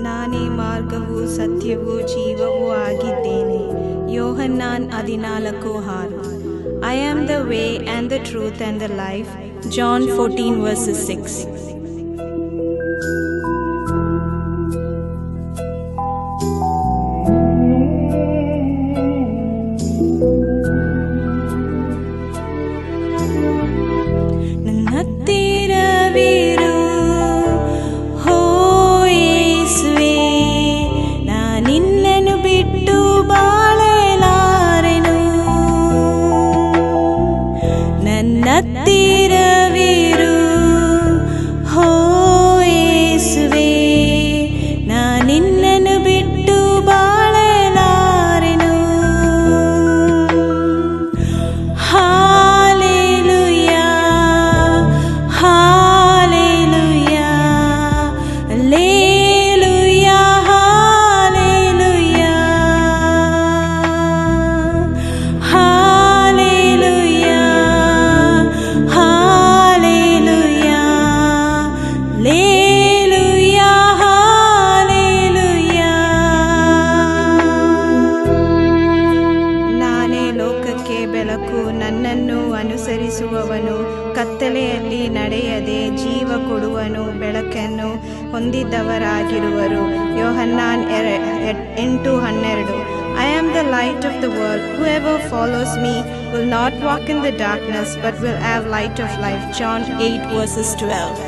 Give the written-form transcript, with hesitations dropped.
ನಾನೇ ಮಾರ್ಗವೂ ಸತ್ಯವೂ ಜೀವವೂ ಆಗಿದ್ದೇನೆ. ಯೋಹನ್ನಾನ್ 14:6. I am the way and the truth and the life. John 14:6. ನನ್ನತ್ತಿರವಿರು ಹೋ ಯೇಸುವೇ, ನಾನಿನ್ನನ್ನು ಬಿಟ್ಟು ಬಾಳಲಾರೆನು. ನನ್ನತ್ತಿರವಿರು ಹೋ ಯೇಸುವೇ, ನಾನಿನ್ನನ್ನು ಬಿಟ್ಟು ಬಾಳಲಾರೆನು. Hallelujah, hallelujah, hallelujah, hallelujah, hallelujah, hallelujah, hallelujah, hallelujah. ನಾನೇ ಲೋಕಕ್ಕೆ ಬೆಳಕು, ನನ್ನನ್ನು ಅನುಸರಿಸುವವನು ಕತ್ತಲೆಯಲ್ಲಿ ನಡೆಯದೆ ಜೀವ ಕೊಡುವನು ಬೆಳಕನ್ನು ಹೊಂದಿದವರಾಗಿರುವರು. ಯೋಹನ್ನಾನ್ 8:12. I am the light of the world. Whoever follows me will not walk in the darkness but will have light of life. John 8:12.